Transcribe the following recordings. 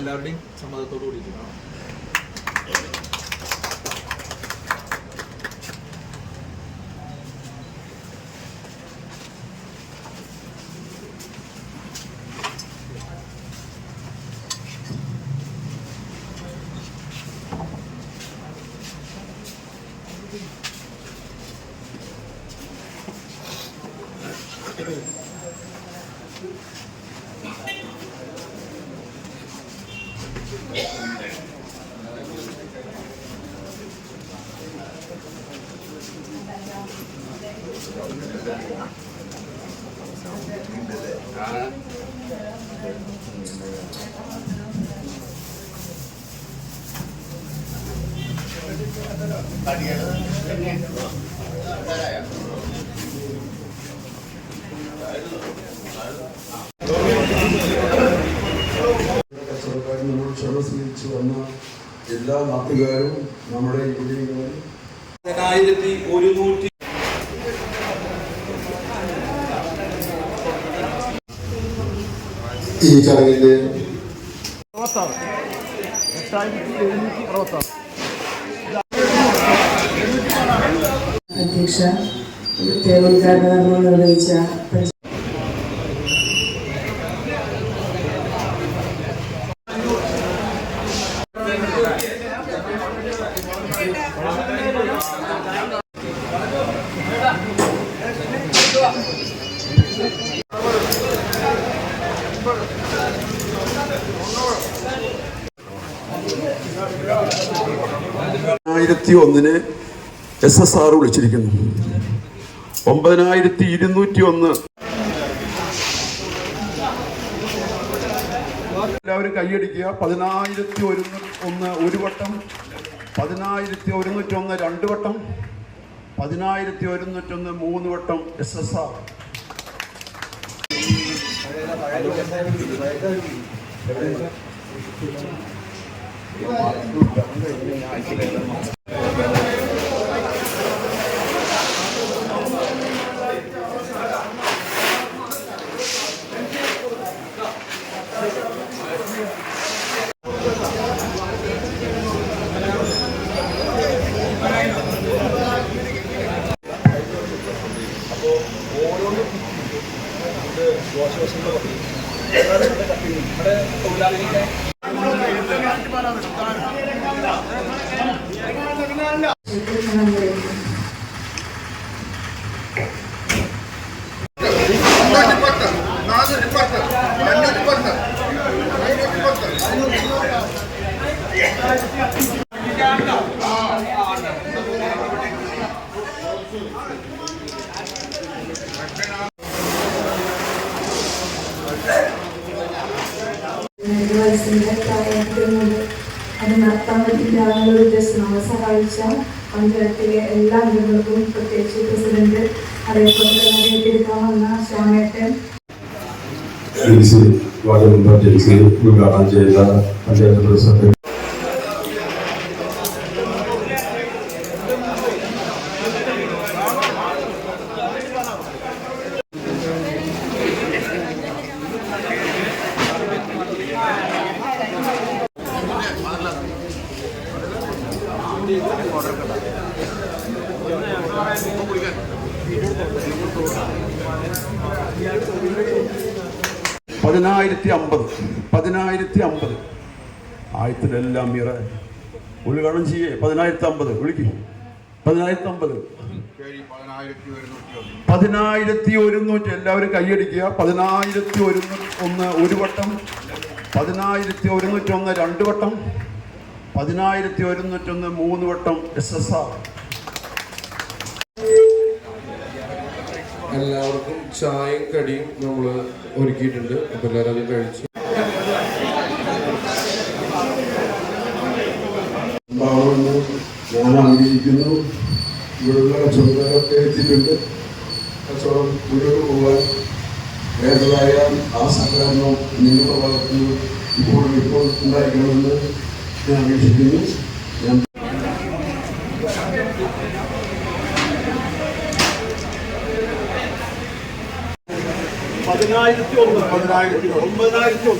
എല്ലാവരുടെയും സമ്മതത്തോടു കൂടിയിട്ടാണ്. കച്ചവടക്കാരും നമ്മൾ ക്ഷമ സ്വീകരിച്ചു വന്ന എല്ലാ നാട്ടുകാരും നമ്മുടെ ഇവിടെ ഈ ചടങ്ങിന്റെ അധ്യക്ഷ ഉദ്ഘാടനം നിർവഹിച്ച SSR വിളിച്ചിരിക്കുന്നു. 9201 എല്ലാവരും കൈയടിക്കുക. 10001 ഒരു വട്ടം, 10101 രണ്ട് വട്ടം, 10101 മൂന്ന് വട്ടം. SSR അത് നടത്താൻ പറ്റില്ല എന്നുള്ള ഉദ്ദേശം നമ്മളെ സഹായിച്ച പഞ്ചായത്തിലെ എല്ലാ അംഗങ്ങൾക്കും പ്രത്യേകിച്ച് പ്രസിഡന്റ് അതേപോലെ തന്നെ ഏറ്റെടുക്കാൻ വന്ന ശ്യാമേട്ടൻ ഉദ്ഘാടനം ചെയ്ത പഞ്ചായത്ത് പ്രസിഡന്റ് ആയത്തിലെല്ലാം മീറ ഉദ്ഘാടനം ചെയ്യേ. 1050 വിളിക്കും. 1050 10101 എല്ലാവരും കൈയടിക്കുക. 10101 ഒരു വട്ടം, 10101 രണ്ട് വട്ടം, 10101 മൂന്ന് വട്ടം. SSR എല്ലാവർക്കും ചായയും കടിയും നമ്മൾ ഒരുക്കിയിട്ടുണ്ട്. അപ്പം എല്ലാവരും അത് കഴിച്ചു. ഞാൻ ആഗ്രഹിക്കുന്നു. ഇവിടെയുള്ള കച്ചവടക്കാരൊക്കെ എത്തിയിട്ടുണ്ട്. കച്ചവടം മുന്നോട്ട് പോകാൻ വേണ്ടതായ ആ സഹകരണം നിങ്ങളുടെ ഭാഗത്ത് ഇപ്പോൾ ഉണ്ടായിരിക്കണമെന്ന് ഞാൻ അപേക്ഷിക്കുന്നു. ഞാൻ 1001 9001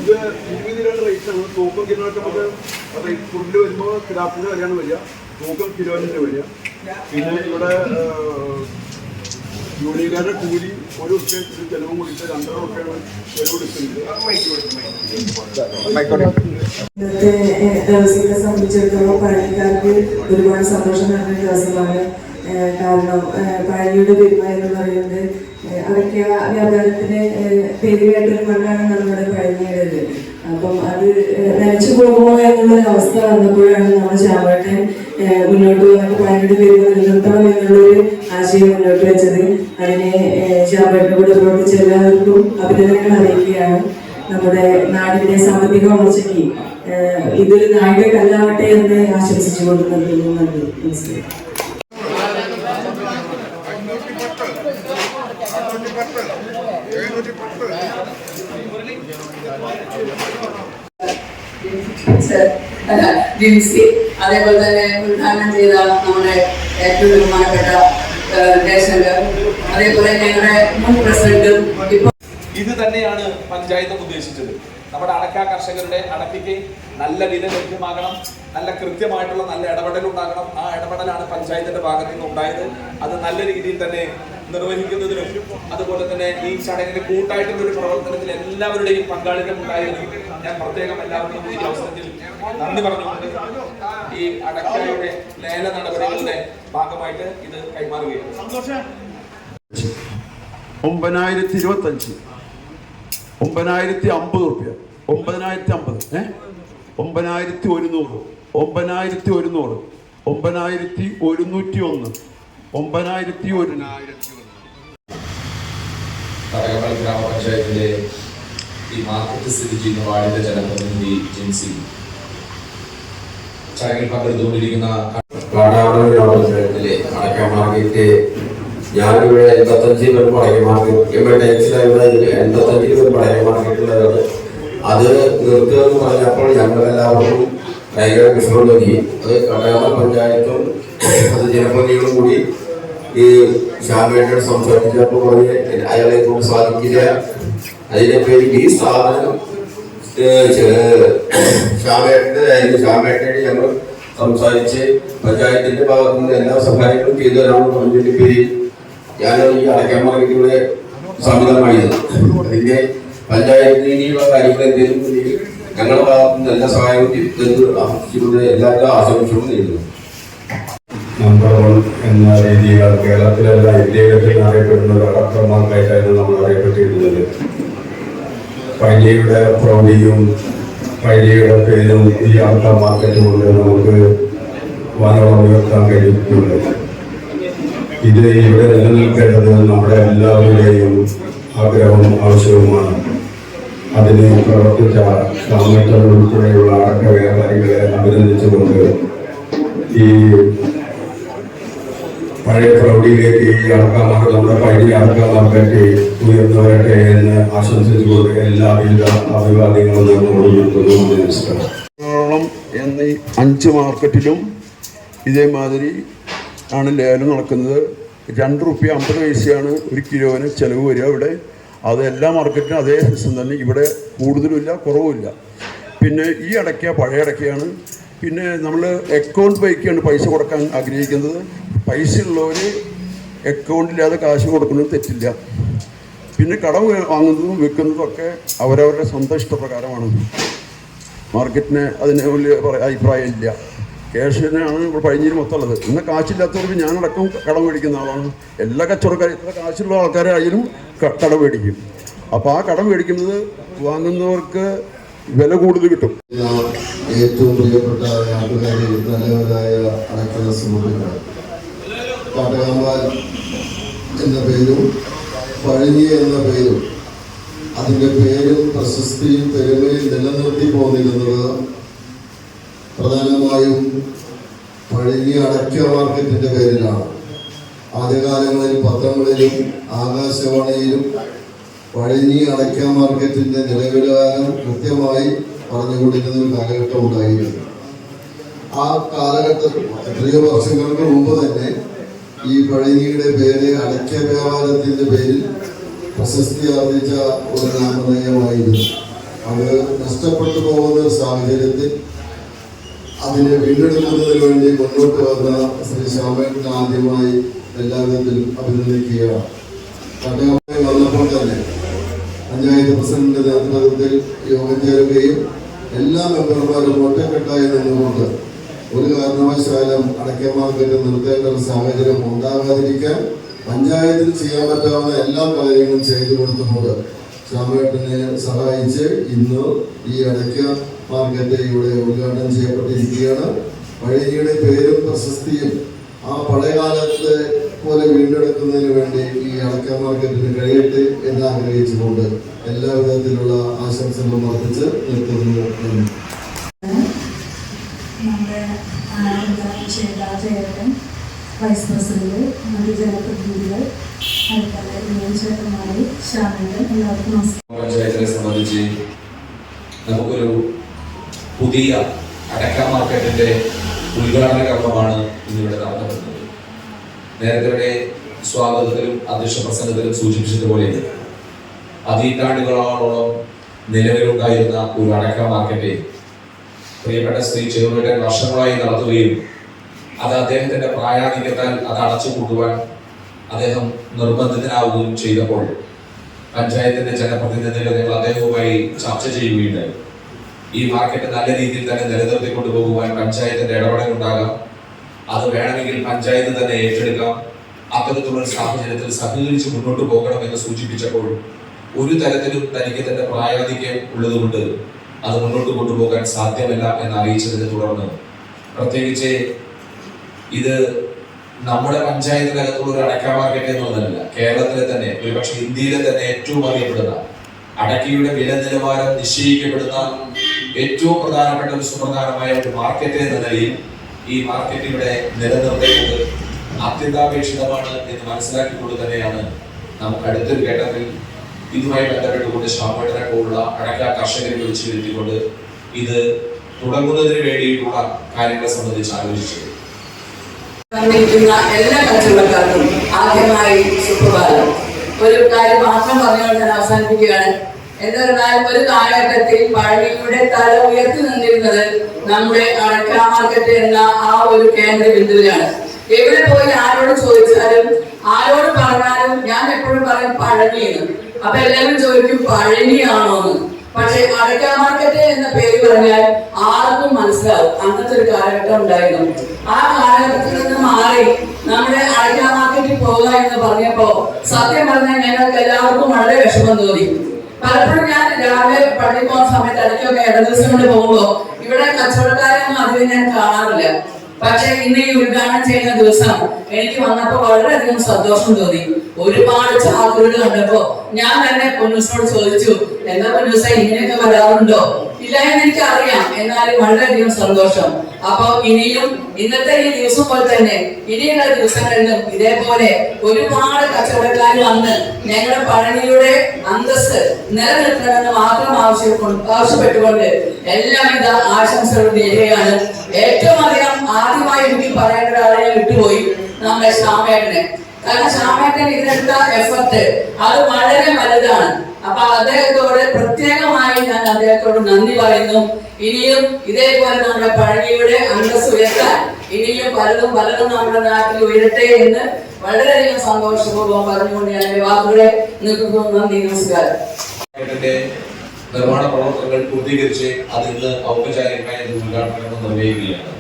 ഇത് 20 രൂപ റേറ്റാണ്. തൂക്കം കിലോമീറ്റർ നമുക്ക് ഫുഡിൽ വരുമ്പോൾ ക്രാഫ്റ്റിന് വരെയാണ് വരിക. തൂക്കം കിലോമീറ്റർ വരിക. പിന്നെ ഇവിടെ യൂണിക്കാരുടെ കൂലി 1 റുപ്യ ചെലവും കൊടുത്ത് 2.5 റുപ്യാണ് ചെലവ് കൊടുക്കുന്നത്. ഇന്നത്തെ ദിവസത്തെ സംബന്ധിച്ചിടത്തോളം പഴനിക്കാർക്ക് ഒരുപാട് സന്തോഷം നിറഞ്ഞ ദിവസമാണ്. കാരണം പഴനിയുടെ പെരുമ എന്ന് പറയുന്നത് അടയ്ക്ക വ്യാപാരത്തിന് പേര് കേട്ടൊരു മണ്ണാണ് നമ്മുടെ പഴനിയുടേത്. അപ്പം അത് നനച്ചു പോകുമോ എന്നുള്ളൊരു അവസ്ഥ വന്നപ്പോഴാണ് നമ്മൾ ശ്യാമേട്ടൻ മുന്നോട്ട് വന്നിട്ട് പഴനിയുടെ പെരുമ നിലനിർത്തണം എന്നുള്ളൊരു ആശയം മുന്നോട്ട് വെച്ചത്. അതിനെ ശ്യാമേട്ടൻ്റെ കൂടെ പ്രവർത്തിച്ച എല്ലാവർക്കും അഭിനന്ദനങ്ങൾ അറിയിക്കുകയാണ്. നമ്മുടെ നാടിന്റെ സാമ്പത്തിക വളർച്ചയ്ക്ക് ഇതൊരു നാഴിക കല്ലാവട്ടെ എന്ന് ആശംസിച്ചുകൊണ്ട് നൽകുന്നു. നന്ദി. നമസ്കാരം. ജിംസി, അതേപോലെ തന്നെ ഉദ്ഘാടനം ചെയ്ത നമ്മുടെ ഏറ്റവും ബഹുമാനപ്പെട്ട ജയശങ്കർ, അതേപോലെ ഞങ്ങളുടെ മുൻ പ്രസിഡന്റും ഇത് തന്നെയാണ് പഞ്ചായത്ത് ഉദ്ദേശിച്ചത്. നമ്മുടെ അടക്ക കർഷകരുടെ അടക്കയ്ക്ക് നല്ല വില ലഭ്യമാകണം, നല്ല കൃത്യമായിട്ടുള്ള നല്ല ഇടപെടൽ ഉണ്ടാകണം. ആ ഇടപെടലാണ് പഞ്ചായത്തിന്റെ ഭാഗത്ത് നിന്ന് ഉണ്ടായത്. അത് നല്ല രീതിയിൽ തന്നെ നിർവഹിക്കുന്നതിനും അതുപോലെ തന്നെ ഈ ചടങ്ങിന് കൂട്ടായിട്ടുള്ള ഒരു പ്രവർത്തനത്തിൽ എല്ലാവരുടെയും പങ്കാളിത്തം ഉണ്ടായിരുന്നു. ഞാൻ പ്രത്യേകം എല്ലാവർക്കും ഈ അവസരത്തിൽ നന്ദി പറഞ്ഞുകൊണ്ട് ഈ അടക്കയുടെ ലേല നടപടികളുടെ ഭാഗമായിട്ട് ഇത് കൈമാറുകയാണ്. 9,025 9,050 റുപ്യ 9,050 9,100 9,100 9,101 9,100 തടകമൽ ഗ്രാമപഞ്ചായത്തിലെ ഈ മാർക്കറ്റ് സ്ഥിതി ചെയ്യുന്ന വാർഡിന്റെ ജനപ്രതിനിധി ജിൻസി ചടങ്ങിൽ പങ്കെടുത്തുകൊണ്ടിരിക്കുന്ന കാടാവൂർ ഗ്രാമപഞ്ചായത്തിലെ അടക്ക മാർക്കറ്റ് ഞാനിവിടെ 85 പേർക്ക് അടക്ക മാർക്കറ്റ് ഇവിടെ ടാക്സിലായുള്ള 85 പേർക്ക് അടക്ക മാർക്കറ്റുള്ളതാണ്. അത് നിർത്തുക എന്ന് പറഞ്ഞപ്പോൾ ഞങ്ങളെല്ലാവർക്കും ഭയങ്കര വിഷമം തോന്നി. അത് കാടാവൂർ പഞ്ചായത്തും അത് ജനപ്രതിനിധികളും കൂടി ഈ ശ്യാമേട്ടനോട് സംസാരിച്ചപ്പോൾ പറഞ്ഞ് അയാളെ കൊണ്ട് സാധിക്കില്ല, അതിന്റെ പേരിൽ ഈ സ്ഥാപനം ശ്യാമേട്ടനെ ഞങ്ങൾ സംസാരിച്ച് പഞ്ചായത്തിന്റെ ഭാഗത്തു നിന്ന് എല്ലാ സഹായങ്ങളും ചെയ്തു തരാമെന്ന് പറഞ്ഞതിന്റെ പേരിൽ ഞാനാണ് ഈ അടക്ക മാർക്കറ്റിലൂടെ സംവിധാനമായത്. അതിന്റെ പഞ്ചായത്തിന് ഇനിയുള്ള കാര്യങ്ങൾ എന്തെങ്കിലും ഞങ്ങളുടെ ഭാഗത്തു നിന്ന് എല്ലാ സഹായവും ആശംസിച്ചുകൊണ്ട് എല്ലാവരും ആശംസകളും നേരിടുന്നു. നമ്പർ 1 എന്ന രീതിയിൽ കേരളത്തിലല്ല ഇന്ത്യയിൽ അറിയപ്പെടുന്ന ഒരു അടക്ക മാർക്കറ്റായിരുന്നു നമ്മൾ അറിയപ്പെട്ടിരുന്നത്. പൈലിയുടെ പ്രൗഢിയും പൈലിയുടെ പേരും ഈ അടക്ക മാർക്കറ്റ് കൊണ്ട് നമുക്ക് വാനോളം ഉയർത്താൻ കഴിയുന്നുണ്ട്. ഇത് ഇവിടെ നിലനിൽക്കേണ്ടത് നമ്മുടെ എല്ലാവരുടെയും ആഗ്രഹവും ആവശ്യവുമാണ്. അതിന് പ്രവർത്തിച്ച സാമൂഹ്യ ഉൾപ്പെടെയുള്ള അടക്ക വ്യാപാരികളെ അഭിനന്ദിച്ചുകൊണ്ട് ഈ പഴയ പ്രൗഢിയിലേക്ക് ഈ നമ്മുടെ പഴയ അടക്ക മാർക്കറ്റ് ഉയർന്നു വരട്ടെ എന്ന് ആശംസിച്ചുകൊണ്ട് എല്ലാവിധ അഭിവാദ്യങ്ങളും നിർവഹിക്കുന്നു. നമസ്കാരം. എന്നീ 5 മാർക്കറ്റിലും ഇതേമാതിരി ആണ് ലേലം നടക്കുന്നത്. 2 റുപ്യ 50 പൈസയാണ് ഒരു കിലോന് ചിലവ് വരിക ഇവിടെ. അത് എല്ലാ മാർക്കറ്റിനും അതേ സിസ്റ്റം തന്നെ. ഇവിടെ കൂടുതലുമില്ല കുറവുമില്ല. പിന്നെ ഈ അടയ്ക്ക പഴയ അടയ്ക്കയാണ്. പിന്നെ നമ്മൾ അക്കൗണ്ട് വഴിക്കാണ് പൈസ കൊടുക്കാൻ ആഗ്രഹിക്കുന്നത്. പൈസ ഉള്ളവർ അക്കൗണ്ടില്ലാതെ കാശ് കൊടുക്കുന്നത് തെറ്റില്ല. പിന്നെ കടം വാങ്ങുന്നതും വിൽക്കുന്നതും ഒക്കെ അവരവരുടെ സ്വന്തം ഇഷ്ടപ്രകാരമാണ്. മാർക്കറ്റിന് അതിന് വലിയ അഭിപ്രായം ഇല്ല. ക്യാഷിനാണ് ഇവിടെ പഴഞ്ഞിൽ മൊത്തം ഉള്ളത്. ഇന്ന് കാശില്ലാത്തവർക്ക് ഞാനടക്കം കടം മേടിക്കുന്ന ആളാണ്. എല്ലാ കച്ചവടക്കാരും ഇത്ര കാശുള്ള ആൾക്കാരായാലും കടം മേടിക്കും. അപ്പോൾ ആ കടം മേടിക്കുന്നത് വാങ്ങുന്നവർക്ക് വില കൂടുതൽ കിട്ടും. ഏറ്റവും പ്രിയപ്പെട്ട നാട്ടുകാരെ, നല്ലവരായ അടക്ക സുഹൃത്തുക്കൾ, കാട്ടകാമ്പാൽ എന്ന പേരും പഴഞ്ഞി എന്ന പേരും അതിൻ്റെ പേരും പ്രശസ്തിയും പെരുമയും നിലനിർത്തി പോന്നിരുന്നത് പ്രധാനമായും പഴഞ്ഞി അടക്ക മാർക്കറ്റിൻ്റെ പേരിലാണ്. ആദ്യകാലങ്ങളിൽ പത്രങ്ങളിലും ആകാശവാണിയിലും പഴഞ്ഞി അടക്ക മാർക്കറ്റിൻ്റെ നിലവിലാകാൻ കൃത്യമായി പറഞ്ഞുകൊണ്ടിരുന്ന ഒരു കാലഘട്ടം ഉണ്ടായിരുന്നു. ആ കാലഘട്ടത്തിൽ എത്രയോ വർഷങ്ങൾക്ക് മുമ്പ് തന്നെ ഈ പഴഞ്ഞിയുടെ പേര് അടക്ക വ്യാപാരത്തിൻ്റെ പേരിൽ പ്രശസ്തി ആർജിച്ച ഒരു നാമധേയമായിരുന്നു. അത് നഷ്ടപ്പെട്ടു പോകുന്ന ഒരു സാഹചര്യത്തിൽ അതിനെ വീണ്ടെടുക്കുന്നതിന് വേണ്ടി മുന്നോട്ട് വന്ന ശ്രീ ശ്യാമേട്ടനെ ആദ്യമായി എല്ലാവിധത്തിലും അഭിനന്ദിക്കുകയാണ്. കട്ടകമായി വന്നപ്പോൾ തന്നെ പഞ്ചായത്ത് പ്രസിഡന്റിന്റെ നേതൃത്വത്തിൽ യോഗം ചേരുകയും എല്ലാ മെമ്പർമാരും ഒറ്റക്കെട്ടായി നിന്നുകൊണ്ട് ഒരു കാരണവശാലും അടയ്ക്ക മാർക്കറ്റ് നിർത്തേണ്ട ഒരു സാഹചര്യം ഉണ്ടാകാതിരിക്കാൻ പഞ്ചായത്തിൽ ചെയ്യാൻ പറ്റാവുന്ന എല്ലാ കാര്യങ്ങളും ചെയ്തു കൊടുത്തുകൊണ്ട് ശ്യാമേട്ടനെ സഹായിച്ച് ഇന്ന് ഈ അടയ്ക്ക മാർക്കറ്റ് ഇവിടെ ഉദ്ഘാടനം ചെയ്യപ്പെട്ടിരിക്കുകയാണ്. പഴയയുടെ പേരും പ്രശസ്തിയും ആ പഴയകാലത്തെ പോലെ വീണ്ടെടുക്കുന്നതിന് വേണ്ടി ഈ അടയ്ക്ക മാർക്കറ്റിന് കഴിയട്ടെ എന്ന് ആഗ്രഹിച്ചുകൊണ്ട് എല്ലാ വിധത്തിലുള്ള ആശംസകളും അർപ്പിച്ച് നിർത്തുന്നു. നമ്മുടെ ചേട്ടൻ വൈസ് പ്രസിഡന്റ്, മറ്റ് ജനപ്രതിനിധികൾ, അതുപോലെ ചേട്ടന്മാരെ, ശ്യാമേട്ടൻ, എല്ലാവർക്കും നമസ്കാരം. പഞ്ചായത്തിനെ സംബന്ധിച്ച് നമുക്കൊരു പുതിയ അടക്ക മാർക്കറ്റിന്റെ ഉദ്ഘാടന കർമ്മമാണ് ഇന്നിവിടെ നടത്തപ്പെടുന്നത്. നേരത്തെ സ്വാഗതത്തിലും അധ്യക്ഷ പ്രസംഗത്തിലും സൂചിപ്പിച്ചതുപോലെ പതിറ്റാണ്ടുകളോളം നിലവിലുണ്ടായിരുന്ന ഒരു അടക്ക മാർക്കറ്റ് പ്രിയപ്പെട്ട ശ്രീ ചെറുവേട്ടൻ വർഷങ്ങളായി നടത്തുകയും അത് അദ്ദേഹത്തിന്റെ പ്രായാധിക്യത്താൽ അത് അടച്ചുപൂട്ടുവാൻ അദ്ദേഹം നിർബന്ധിതനാവുകയും ചെയ്തപ്പോൾ പഞ്ചായത്തിന്റെ ജനപ്രതിനിധികൾ ഞങ്ങൾ അദ്ദേഹവുമായി ചർച്ച ചെയ്യുകയുണ്ടായി. ഈ മാർക്കറ്റ് നല്ല രീതിയിൽ തന്നെ നിലനിർത്തി കൊണ്ടുപോകുവാൻ പഞ്ചായത്തിന്റെ ഇടപെടൽ ഉണ്ടാകാം, അത് വേണമെങ്കിൽ പഞ്ചായത്ത് തന്നെ ഏറ്റെടുക്കാം, അത്തരത്തിലുള്ള സാഹചര്യത്തിൽ സഹകരിച്ച് മുന്നോട്ട് പോകണം എന്ന് സൂചിപ്പിച്ചപ്പോൾ ഒരു തരത്തിലും തനിക്ക് തന്റെ പ്രായാധിക്യം ഉള്ളതുകൊണ്ട് അത് മുന്നോട്ട് കൊണ്ടുപോകാൻ സാധ്യമല്ല എന്ന് അറിയിച്ചതിനെ തുടർന്ന്, പ്രത്യേകിച്ച് ഇത് നമ്മുടെ പഞ്ചായത്തിനകത്തുള്ള ഒരു അടക്ക മാർക്കറ്റ് എന്നുള്ളതല്ല, കേരളത്തിലെ തന്നെ ഒരുപക്ഷെ ഇന്ത്യയിലെ തന്നെ ഏറ്റവും അറിയപ്പെടുന്ന അടക്കയുടെ വില നിലവാരം നിശ്ചയിക്കപ്പെടുന്ന ഏറ്റവും പ്രധാനപ്പെട്ട ഒരു സുപ്രധാനമായ ഒരു മാർക്കറ്റ് എന്ന നിലയിൽ ഈ മാർക്കറ്റ് ഇവിടെ നിലനിർത്തേണ്ടത് അത്യന്താപേക്ഷിതമാണ് എന്ന് മനസ്സിലാക്കിക്കൊണ്ട് തന്നെയാണ് നമുക്ക് അടുത്തൊരു ഘട്ടത്തിൽ ഇതുമായി ബന്ധപ്പെട്ടുകൊണ്ട് ശ്യാമേട്ടനെ പോലുള്ള അടക്ക കർഷകരെ വിളിച്ചു വരുത്തിക്കൊണ്ട് ഇത് തുടങ്ങുന്നതിന് വേണ്ടിയിട്ടുള്ള കാര്യങ്ങളെ സംബന്ധിച്ച് ആലോചിച്ചത്. എല്ലാ കച്ചവടക്കാർക്കും ആദ്യമായി സുപ്രഭാതം. ഒരു കാര്യം മാത്രം പറഞ്ഞുകൊണ്ട് ഞാൻ അവസാനിപ്പിക്കുകയാണ്. എന്നാൽ ഒരു കാലഘട്ടത്തിൽ പഴനിയുടെ തല ഉയർത്തി നിന്നിരുന്നത് നമ്മുടെ അടക്ക മാർക്കറ്റ് എന്ന ആ ഒരു കേന്ദ്ര ബിന്ദുവിലാണ്. എവിടെ പോയി ആരോട് ചോദിച്ചാലും ആരോട് പറഞ്ഞാലും ഞാൻ എപ്പോഴും പറയും പഴനി എന്ന്. അപ്പൊ എല്ലാവരും ചോദിക്കും പഴനിയാണോ എന്ന്. പക്ഷെ അടക്ക മാർക്കറ്റ് എന്ന പേര് പറഞ്ഞാൽ ആർക്കും മനസ്സിലാവും. അങ്ങനത്തെ ഒരു കാലഘട്ടം ഉണ്ടായിരുന്നു. ആ കാലഘട്ടത്തിൽ നിന്ന് മാറി നമ്മുടെ അടക്ക മാർക്കറ്റിൽ പോകുക എന്ന് പറഞ്ഞപ്പോ സത്യം പറഞ്ഞാൽ ഞങ്ങൾക്ക് എല്ലാവർക്കും വളരെ വിഷമം തോന്നി. പലപ്പോഴും ഞാൻ രാവിലെ പള്ളി പോകുന്ന സമയത്ത് ഇടയ്ക്കൊക്കെ ഇട ദിവസം കൊണ്ട് പോകുമ്പോ ഇവിടെ കച്ചവടക്കാരൊന്നും അധികം ഞാൻ കാണാറില്ല. പക്ഷെ ഇന്ന് ഈ ഉദ്ഘാടനം ചെയ്യുന്ന ദിവസം എനിക്ക് വന്നപ്പോ വളരെയധികം സന്തോഷം തോന്നി. ഒരുപാട് ചാക്കുകൾ കണ്ടപ്പോ ഞാൻ തന്നെ പൊന്നൂസിനോട് ചോദിച്ചു, എന്താ പൊന്നൂസ ഇങ്ങനെയൊക്കെ വരാറുണ്ടോ? ഇല്ല എന്ന് എനിക്ക് അറിയാം, എന്നാലും വളരെയധികം സന്തോഷം. അപ്പൊ ഇനിയും ഇന്നത്തെ ഈ ദിവസം പോലെ തന്നെ ഇനിയുള്ള ദിവസങ്ങളിലും ഇതേപോലെ ഒരുപാട് കച്ചവടക്കാർ വന്ന് ഞങ്ങളുടെ പഴനിയുടെ അന്തസ്സ് നിലനിർത്തണമെന്ന് മാത്രം ആവശ്യപ്പെട്ടുകൊണ്ട് എല്ലാവിധ ആശംസകളും നേരുകയാണ്. ഏറ്റവും അധികം ആദ്യമായി എനിക്ക് പറയേണ്ട ഒരാളെ ഞാൻ വിട്ടുപോയി, നമ്മുടെ ശ്യാമേട്ടനെ. കാരണം ശ്യാമേട്ടൻ ഇതിനെടുത്ത എഫർട്ട് അത് വളരെ വലുതാണ്. അപ്പൊ അദ്ദേഹത്തോട് പ്രത്യേകമായി ഞാൻ അദ്ദേഹത്തോട് നന്ദി പറയുന്നു. ഇനിയും ഇതേപോലെ നമ്മുടെ പഴനിയുടെ അന്തസ്സ് ഉയർത്താൻ ഇനിയും പലതും നമ്മുടെ നാട്ടിൽ ഉയരട്ടെ എന്ന് വളരെയധികം സന്തോഷപൂർവ്വം പറഞ്ഞുകൊണ്ട് ഞാൻ വാക്കുകളെ നിർത്തുന്നു. നന്ദി, നമസ്കാരം. നിർമ്മാണ പ്രവർത്തനങ്ങൾ പൂർത്തീകരിച്ച് അതിന്ന് ഔപചാരികമായ ഉദ്ഘാടനം നിർവഹിക്കുകയാണ്.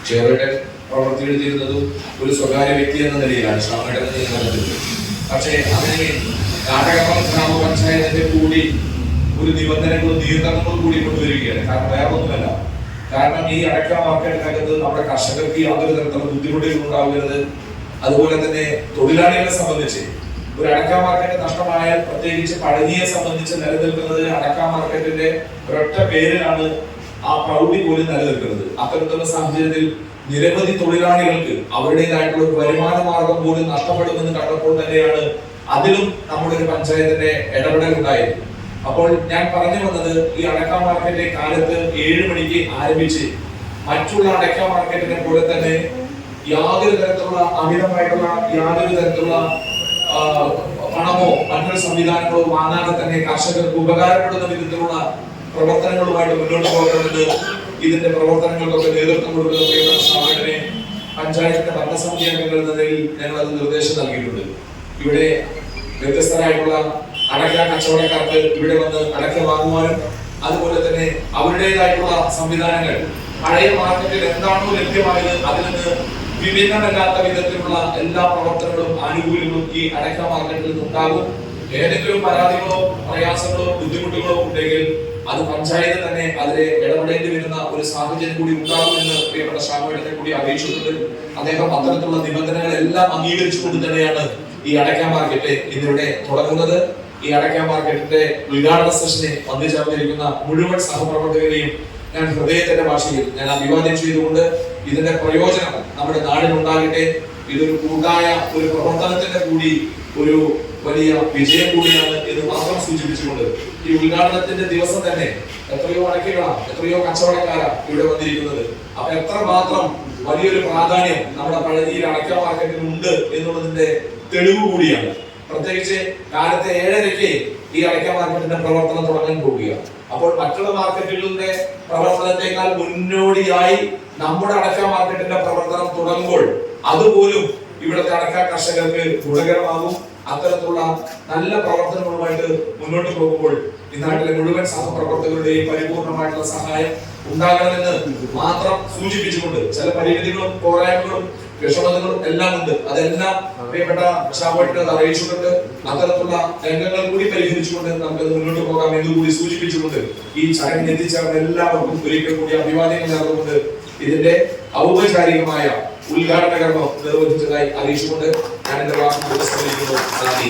ചെറുവേട്ടൻ പ്രവർത്തിയെടുത്തിരുന്നതും ഒരു സ്വകാര്യ വ്യക്തി എന്ന നിലയിലാണ് ശ്യാമേട്ടൻ നിലനിർത്തുന്നത്. പക്ഷേ അതിന് കാട്ടകപ്പുറം ഗ്രാമപഞ്ചായത്തിന്റെ കൂടി ഒരു നിബന്ധനകളും നിയന്ത്രണങ്ങളും കൂടി കൊണ്ടുവരികയാണ്. കാരണം വേറൊന്നുമല്ല, കാരണം ഈ അടക്ക മാർക്കറ്റിനകത്ത് നമ്മുടെ കർഷകർക്ക് യാതൊരു തരത്തിലുള്ള ബുദ്ധിമുട്ടുകൾ ഉണ്ടാകരുത്. അതുപോലെ തന്നെ തൊഴിലാളികളെ സംബന്ധിച്ച് ഒരു അടക്ക മാർക്കറ്റ് നഷ്ടമായാൽ, പ്രത്യേകിച്ച് പഴനിയെ സംബന്ധിച്ച് നിലനിൽക്കുന്നത് അടക്ക മാർക്കറ്റിന്റെ ഒരൊറ്റ പേരിലാണ് ആ പ്രൗഢി പോലും നിലനിൽക്കുന്നത്. അത്തരത്തിലുള്ള സാഹചര്യത്തിൽ നിരവധി തൊഴിലാളികൾക്ക് അവരുടേതായിട്ടുള്ള ഒരു വരുമാന മാർഗം പോലും നഷ്ടപ്പെടുമെന്ന് കണ്ടപ്പോൾ തന്നെയാണ് അതിലും നമ്മുടെ ഒരു പഞ്ചായത്തിന്റെ ഇടപെടൽ ഉണ്ടായത്. അപ്പോൾ ഞാൻ പറഞ്ഞു വന്നത്, ഈ അടക്ക മാർക്കറ്റിന്റെ കാലത്ത് 7 മണിക്ക് ആരംഭിച്ച് മറ്റുള്ള അടക്ക മാർക്കറ്റിനെ പോലെ തന്നെ യാതൊരു തരത്തിലുള്ള അമിതമായിട്ടുള്ള യാതൊരു തരത്തിലുള്ള പണമോ മറ്റൊരു സംവിധാനങ്ങളോ വാങ്ങാതെ തന്നെ കർഷകർക്ക് ഉപകാരപ്പെടുന്ന വിധത്തിലുള്ള പ്രവർത്തനങ്ങളുമായിട്ട് മുന്നോട്ട് പോകണമെന്ന് ഇതിന്റെ പ്രവർത്തനങ്ങൾക്കൊക്കെ നേതൃത്വം കൊടുക്കുന്ന പ്രിയപ്പെട്ട സ്ഥാപനത്തിനെ പഞ്ചായത്തിന്റെ ഭരണസമിതി അംഗങ്ങൾ എന്ന നിലയിൽ ഞങ്ങൾ അത് നിർദ്ദേശം നൽകിയിട്ടുണ്ട്. ഇവിടെ വ്യത്യസ്തരായിട്ടുള്ള അടക്ക കച്ചവടക്കാർക്ക് ഇവിടെ വന്ന് അടക്ക വാങ്ങുവാനും അതുപോലെ തന്നെ അവരുടേതായിട്ടുള്ള സംവിധാനങ്ങൾ പഴയ മാർക്കറ്റിൽ എന്താണോ ലഭ്യമായത് അതിൽ നിന്ന് വിഭിന്നമല്ലാത്ത വിധത്തിലുള്ള എല്ലാ പ്രവർത്തനങ്ങളും ആനുകൂല്യങ്ങളും ഈ അടക്ക മാർക്കറ്റിൽ നിന്നുണ്ടാകും. ഏതെങ്കിലും പരാതികളോ പ്രയാസങ്ങളോ ബുദ്ധിമുട്ടുകളോ ഉണ്ടെങ്കിൽ അത് പഞ്ചായത്ത് തന്നെ അതിലെ ഇടപെടേണ്ടി വരുന്ന ഒരു സാഹചര്യം കൂടി ഉണ്ടാകുമെന്ന് പ്രിയപ്പെട്ട ഷാമേട്ടനെ കൂടി അറിയിച്ചിട്ടുണ്ട്. അദ്ദേഹം അത്തരത്തിലുള്ള നിബന്ധനകളെല്ലാം അംഗീകരിച്ചുകൊണ്ട് തന്നെയാണ് ഈ അടക്ക മാർക്കറ്റ് ഇന്നിവിടെ തുടങ്ങുന്നത്. ഈ അടക്ക മാർക്കറ്റിന്റെ ഉദ്ഘാടന സെഷനെ വന്നുചേർന്നിരിക്കുന്ന മുഴുവൻ സഹപ്രവർത്തകരെയും ഞാൻ ഹൃദയത്തിന്റെ ഭാഷയിൽ ഞാൻ അഭിവാദ്യം ചെയ്തുകൊണ്ട് ഇതിന്റെ പ്രയോജനം നമ്മുടെ നാടിനുണ്ടാകട്ടെ. ഇതൊരു കൂട്ടായ ഒരു പ്രവർത്തനത്തിന്റെ കൂടി ഒരു വലിയ വിജയം കൂടിയാണ് എന്ന് മാത്രം സൂചിപ്പിച്ചുകൊണ്ട് ഈ ഉദ്ഘാടനത്തിന്റെ ദിവസം തന്നെ എത്രയോ അടക്കകളാണ്, എത്രയോ കച്ചവടക്കാരാ ഇവിടെ വന്നിരിക്കുന്നത്. അപ്പൊ എത്രമാത്രം വലിയൊരു പ്രാധാന്യം നമ്മുടെ പഴനിയിൽ അടക്ക മാർക്കറ്റിന് ഉണ്ട് എന്നുള്ളതിന്റെ തെളിവ് കൂടിയാണ്. പ്രത്യേകിച്ച് കാലത്തെ 7:30 ഈ അടക്ക മാർക്കറ്റിന്റെ പ്രവർത്തനം തുടങ്ങാൻ പോവുകയാണ്. അപ്പോൾ മറ്റുള്ള മാർക്കറ്റുകളുടെ പ്രവർത്തനത്തെക്കാൾ മുന്നോടിയായി നമ്മുടെ അടക്ക മാർക്കറ്റിന്റെ പ്രവർത്തനം തുടങ്ങുമ്പോൾ അതുപോലും ഇവിടുത്തെ അടക്ക കർഷകർക്ക് ഗുണകരമാകും. അത്തരത്തിലുള്ള നല്ല പ്രവർത്തനങ്ങളുമായിട്ട് മുന്നോട്ട് പോകുമ്പോൾ ഈ നാട്ടിലെ മുഴുവൻ സഹപ്രവർത്തകരുടെയും പരിപൂർണമായിട്ടുള്ള സഹായം ഉണ്ടാകണമെന്ന് മാത്രം സൂചിപ്പിച്ചുകൊണ്ട് ചില പരിമിതികളും പോരായ്മകളും വിഷമതകളും എല്ലാം ഉണ്ട്. അതെല്ലാം പ്രിയപ്പെട്ട ഷാമേട്ടനെ അറിയിച്ചുകൊണ്ട് അത്തരത്തിലുള്ള രംഗങ്ങൾ കൂടി പരിഹരിച്ചുകൊണ്ട് നമുക്ക് മുന്നോട്ട് പോകാം എന്നുകൂടി സൂചിപ്പിച്ചുകൊണ്ട് ഈ ചടങ്ങിൽ എത്തിച്ചേർന്ന എല്ലാവർക്കും ഒരിക്കൽ കൂടി അഭിവാദ്യങ്ങൾ നേർന്നുകൊണ്ട് ഇതിന്റെ ഔപചാരികമായ ഉദ്ഘാടന കർമ്മം നിർവഹിച്ചതായി അറിയിച്ചുകൊണ്ട് ഞാൻ എന്റെ വാക്കുകൾ ഉപസംഹരിക്കുന്നു. നന്ദി.